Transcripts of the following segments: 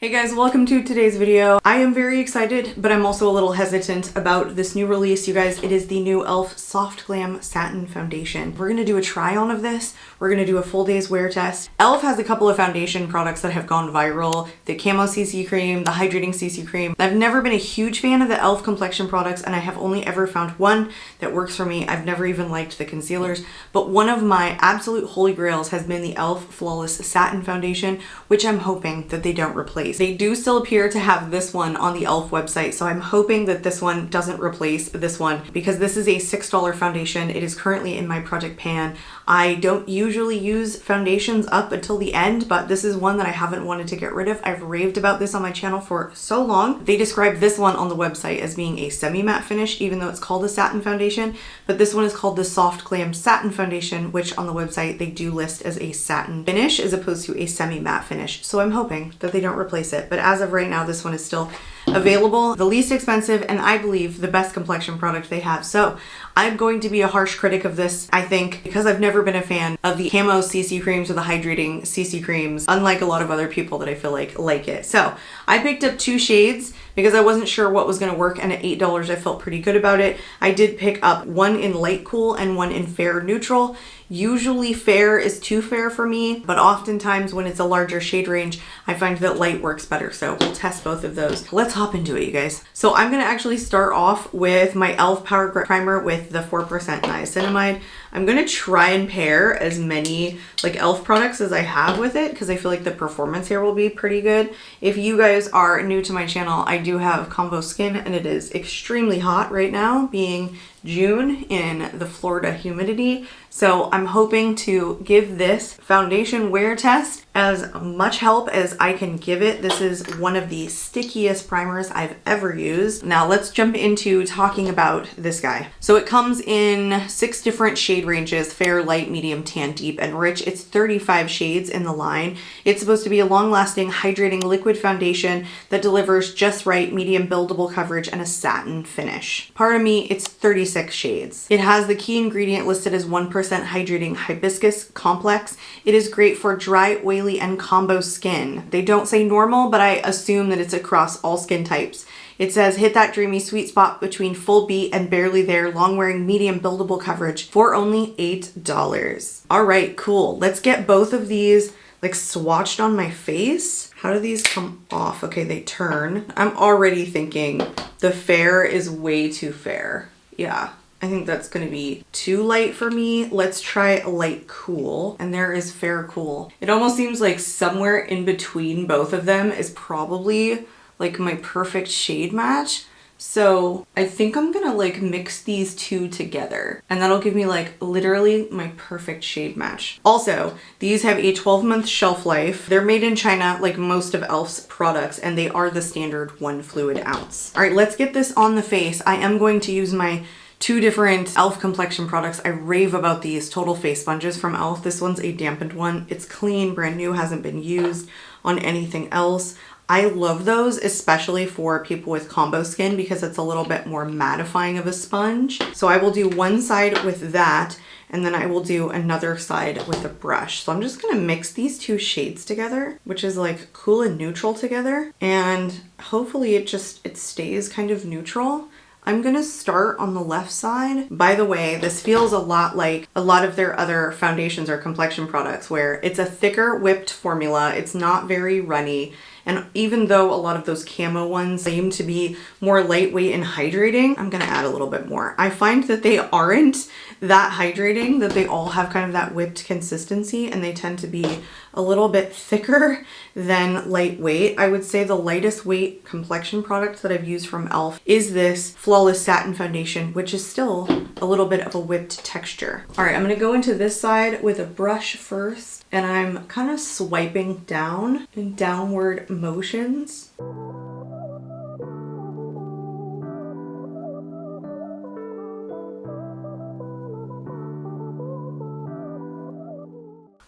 Hey guys, welcome to today's video. I am very excited, but I'm also a little hesitant about this new release. You guys, it is the new e.l.f. Soft Glam Satin Foundation. We're gonna do a try on of this. We're gonna do a full day's wear test. e.l.f. has a couple of foundation products that have gone viral. The Camo CC Cream, the Hydrating CC Cream. I've never been a huge fan of the e.l.f. complexion products, and I have only ever found one that works for me. I've never even liked the concealers, but one of my absolute holy grails has been the e.l.f. Flawless Satin Foundation, which I'm hoping that they don't replace. They do still appear to have this one on the e.l.f. website, so I'm hoping that this one doesn't replace this one because this is a $6 foundation. It is currently in my project pan. I don't usually use foundations up until the end, but this is one that I haven't wanted to get rid of. I've raved about this on my channel for so long. They describe this one on the website as being a semi-matte finish, even though it's called a satin foundation, but this one is called the Soft Glam Satin Foundation, which on the website they do list as a satin finish as opposed to a semi-matte finish. So I'm hoping that they don't replace it, but as of right now, this one is still available, the least expensive, and I believe the best complexion product they have. So I'm going to be a harsh critic of this, I think, because I've never been a fan of the Camo CC creams or the Hydrating CC creams, unlike a lot of other people that I feel like it. So I picked up two shades because I wasn't sure what was gonna work, and at $8 I felt pretty good about it. I did pick up one in light cool and one in fair neutral. Usually fair is too fair for me, but oftentimes when it's a larger shade range, I find that light works better. So we'll test both of those. Let's hop into it, you guys. So I'm gonna actually start off with my e.l.f. Power Primer with the 4% niacinamide. I'm gonna try and pair as many like e.l.f. products as I have with it because I feel like the performance here will be pretty good. If you guys are new to my channel, I do have combo skin and it is extremely hot right now, being June in the Florida humidity. So I'm hoping to give this foundation wear test as much help as I can give it. This is one of the stickiest primers I've ever used. Now let's jump into talking about this guy. So it comes in 6 different shade ranges: fair, light, medium, tan, deep, and rich. It's 35 shades in the line. It's supposed to be a long-lasting, hydrating liquid foundation that delivers just right medium buildable coverage and a satin finish. Pardon me, it's 36 shades. It has the key ingredient listed as 1% hydrating hibiscus complex. It is great for dry, oily, and combo skin. They don't say normal, but I assume that it's across all skin types. It says hit that dreamy sweet spot between full beat and barely there, long wearing medium buildable coverage for only $8. All right, cool. Let's get both of these like swatched on my face. How do these come off? Okay, they turn. I'm already thinking the fair is way too fair. Yeah, I think that's gonna be too light for me. Let's try a light cool, and there is fair cool. It almost seems like somewhere in between both of them is probably like my perfect shade match. So I think I'm gonna like mix these two together, and that'll give me like literally my perfect shade match. Also, these have a 12-month shelf life. They're made in China like most of e.l.f.'s products, and they are the standard 1 fluid ounce. All right, let's get this on the face. I am going to use my 2 different e.l.f. complexion products. I rave about these total face sponges from e.l.f. This one's a dampened one. It's clean, brand new, hasn't been used on anything else. I love those, especially for people with combo skin because it's a little bit more mattifying of a sponge. So I will do one side with that, and then I will do another side with a brush. So I'm just gonna mix these 2 shades together, which is like cool and neutral together, and hopefully it stays kind of neutral. I'm gonna start on the left side. By the way, this feels a lot like a lot of their other foundations or complexion products where it's a thicker whipped formula. It's not very runny. And even though a lot of those camo ones seem to be more lightweight and hydrating, I'm gonna add a little bit more. I find that they aren't that hydrating, that they all have kind of that whipped consistency, and they tend to be a little bit thicker than lightweight. I would say the lightest weight complexion product that I've used from e.l.f. is this Flawless Satin Foundation, which is still a little bit of a whipped texture. All right, I'm gonna go into this side with a brush first, and I'm kind of swiping down in downward motions.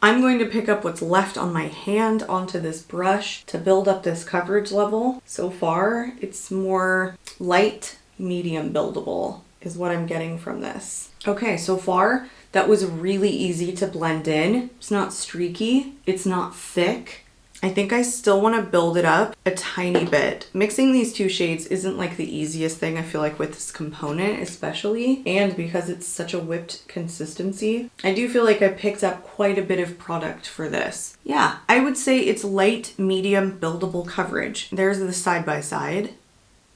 I'm going to pick up what's left on my hand onto this brush to build up this coverage level. So far, it's more light, medium buildable is what I'm getting from this. Okay, so far, that was really easy to blend in. It's not streaky, it's not thick. I think I still want to build it up a tiny bit. Mixing these two shades isn't like the easiest thing, I feel like, with this component especially, and because it's such a whipped consistency. I do feel like I picked up quite a bit of product for this. Yeah, I would say it's light, medium, buildable coverage. There's the side by side.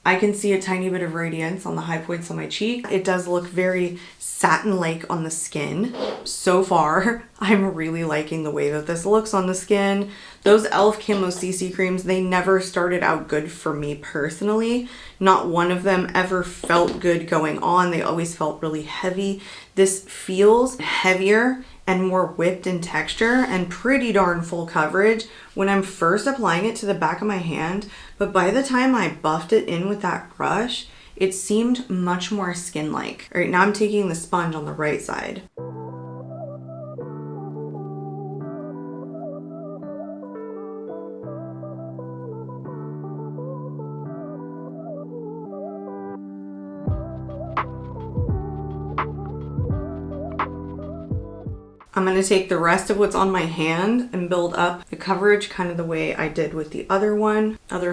I can see a tiny bit of radiance on the high points on my cheek. It does look very satin-like on the skin. So far, I'm really liking the way that this looks on the skin. Those e.l.f. Camo CC creams, they never started out good for me personally. Not one of them ever felt good going on. They always felt really heavy. This feels heavier and more whipped in texture and pretty darn full coverage when I'm first applying it to the back of my hand, but by the time I buffed it in with that brush, it seemed much more skin-like. All right, now I'm taking the sponge on the right side. I'm going to take the rest of what's on my hand and build up the coverage kind of the way I did with the other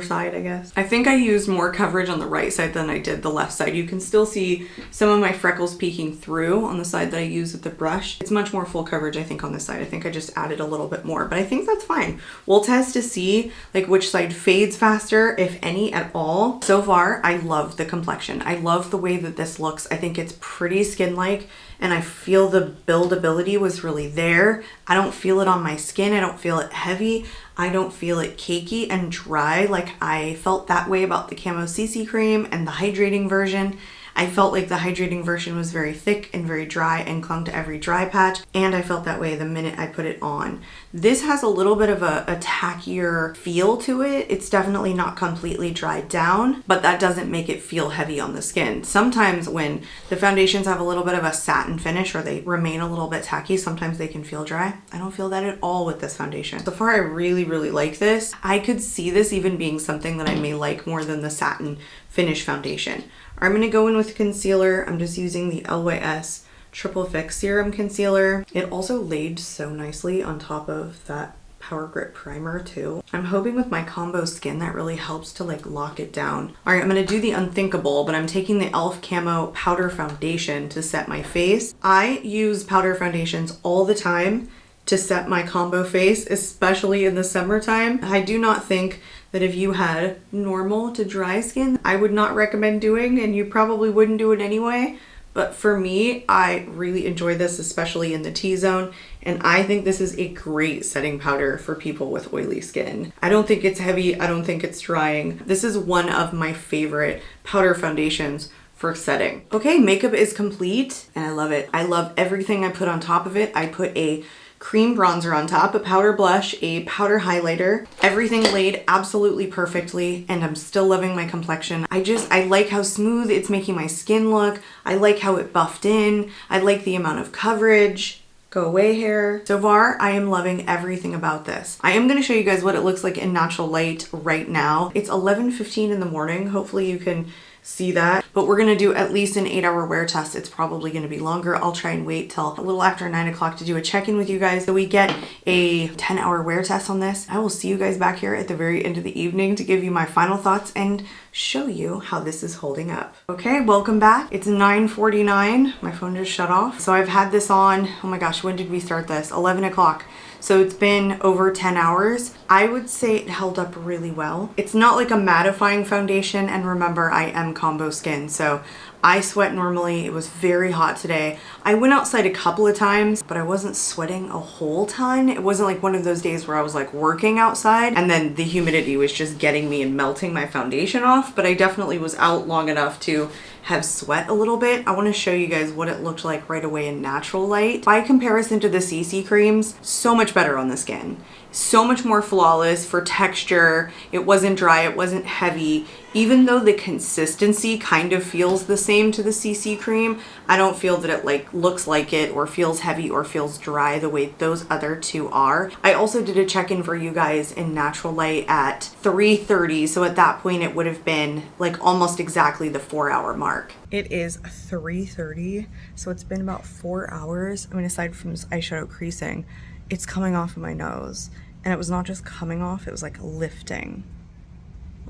side, I guess. I think I used more coverage on the right side than I did the left side. You can still see some of my freckles peeking through on the side that I used with the brush. It's much more full coverage, I think, on this side. I think I just added a little bit more, but I think that's fine. We'll test to see like which side fades faster, if any at all. So far, I love the complexion. I love the way that this looks. I think it's pretty skin-like, and I feel the buildability was really there. I don't feel it on my skin. I don't feel it heavy. I don't feel it cakey and dry like I felt that way about the Camo CC cream and the hydrating version. I felt like the hydrating version was very thick and very dry and clung to every dry patch, and I felt that way the minute I put it on. This has a little bit of a tackier feel to it. It's definitely not completely dried down, but that doesn't make it feel heavy on the skin. Sometimes when the foundations have a little bit of a satin finish or they remain a little bit tacky, sometimes they can feel dry. I don't feel that at all with this foundation. So far, I really, really like this. I could see this even being something that I may like more than the satin finish foundation. I'm going to go in with concealer. I'm just using the LYS Triple Fix Serum Concealer. It also laid so nicely on top of that Power Grip Primer too. I'm hoping with my combo skin that really helps to like lock it down. All right, I'm going to do the unthinkable, but I'm taking the e.l.f. Camo Powder Foundation to set my face. I use powder foundations all the time to set my combo face, especially in the summertime. I do not think that if you had normal to dry skin, I would not recommend doing, and you probably wouldn't do it anyway. But for me, I really enjoy this, especially in the T-zone, and I think this is a great setting powder for people with oily skin. I don't think it's heavy, I don't think it's drying. This is one of my favorite powder foundations for setting. Okay, makeup is complete, and I love it. I love everything I put on top of it. I put a cream bronzer on top, a powder blush, a powder highlighter. Everything laid absolutely perfectly, and I'm still loving my complexion. I like how smooth it's making my skin look. I like how it buffed in. I like the amount of coverage. Go away hair. So far, I am loving everything about this. I am going to show you guys what it looks like in natural light right now. It's 11:15 in the morning. Hopefully you can see that, but we're gonna do at least an 8-hour wear test. It's probably gonna be longer. I'll try and wait till a little after 9 o'clock to do a check-in with you guys so we get a 10-hour wear test on this. I will see you guys back here at the very end of the evening to give you my final thoughts and show you how this is holding up. Okay, welcome back. It's 9:49. My phone just shut off. So I've had this on, oh my gosh, when did we start this? 11 o'clock. So it's been over 10 hours. I would say it held up really well. It's not like a mattifying foundation, and remember, I am combo skin, so I sweat normally. It was very hot today. I went outside a couple of times, but I wasn't sweating a whole ton. It wasn't like one of those days where I was like working outside and then the humidity was just getting me and melting my foundation off, but I definitely was out long enough to have sweat a little bit. I want to show you guys what it looked like right away in natural light. By comparison to the CC creams, so much better on the skin. So much more flawless for texture. It wasn't dry, it wasn't heavy. Even though the consistency kind of feels the same to the CC cream, I don't feel that it like looks like it or feels heavy or feels dry the way those other two are. I also did a check-in for you guys in natural light at 3:30, so at that point it would have been like almost exactly the 4-hour mark. It is 3:30, so it's been about 4 hours. I mean, aside from this eyeshadow creasing, it's coming off of my nose. and it was not just coming off, it was like lifting,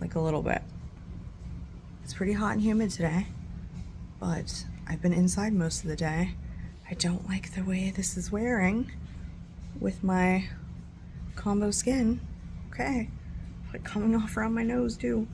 like a little bit. It's pretty hot and humid today, but I've been inside most of the day. I don't like the way this is wearing with my combo skin. Okay, like coming off around my nose too.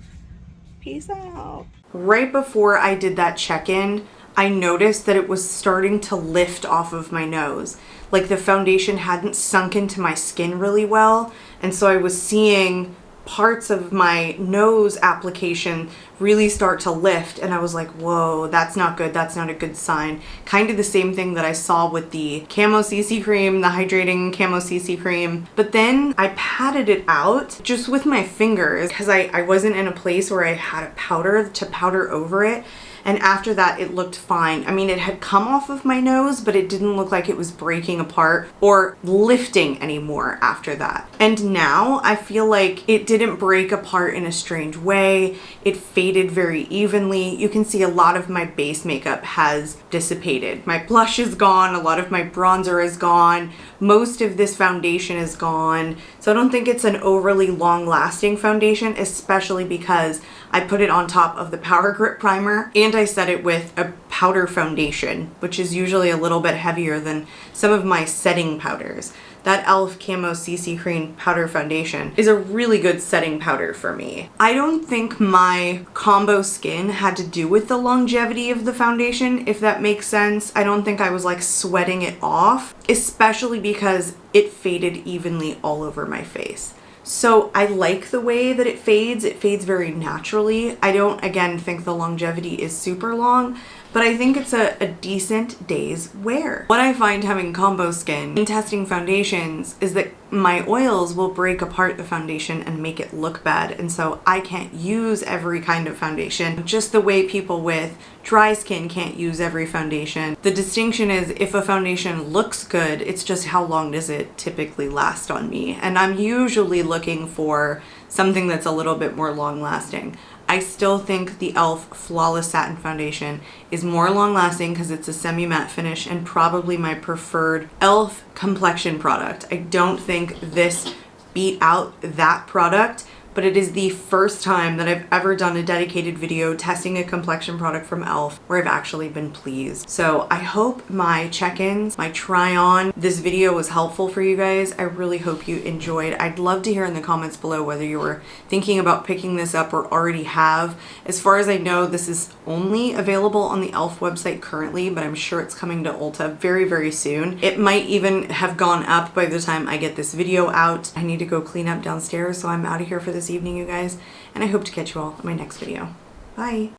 Peace out. Right before I did that check-in, I noticed that it was starting to lift off of my nose. Like the foundation hadn't sunk into my skin really well, and so I was seeing parts of my nose application really start to lift, and I was like, whoa, that's not good. That's not a good sign. Kind of the same thing that I saw with the Camo CC cream, the hydrating Camo CC cream. But then I patted it out just with my fingers because I wasn't in a place where I had a powder to powder over it. And after that, it looked fine. I mean, it had come off of my nose, but it didn't look like it was breaking apart or lifting anymore after that. And now I feel like it didn't break apart in a strange way. It faded very evenly. You can see a lot of my base makeup has dissipated. My blush is gone. A lot of my bronzer is gone. Most of this foundation is gone. So I don't think it's an overly long-lasting foundation, especially because I put it on top of the Power Grip Primer and I set it with a powder foundation, which is usually a little bit heavier than some of my setting powders. That e.l.f. Camo CC Cream Powder Foundation is a really good setting powder for me. I don't think my combo skin had to do with the longevity of the foundation, if that makes sense. I don't think I was like sweating it off, especially because it faded evenly all over my face. So I like the way that it fades. It fades very naturally. I don't, again, think the longevity is super long, but I think it's a decent day's wear. What I find having combo skin in testing foundations is that my oils will break apart the foundation and make it look bad. And so I can't use every kind of foundation, just the way people with dry skin can't use every foundation. The distinction is if a foundation looks good, it's just how long does it typically last on me. And I'm usually looking for something that's a little bit more long lasting. I still think the e.l.f. Flawless Satin Foundation is more long lasting because it's a semi-matte finish and probably my preferred e.l.f. complexion product. I don't think this beat out that product, but it is the first time that I've ever done a dedicated video testing a complexion product from e.l.f. where I've actually been pleased. So I hope my check-ins, my try-on, this video was helpful for you guys. I really hope you enjoyed. I'd love to hear in the comments below whether you were thinking about picking this up or already have. As far as I know, this is only available on the e.l.f. website currently, but I'm sure it's coming to Ulta very, very soon. It might even have gone up by the time I get this video out. I need to go clean up downstairs, so I'm out of here for this evening, you guys, and I hope to catch you all in my next video. Bye.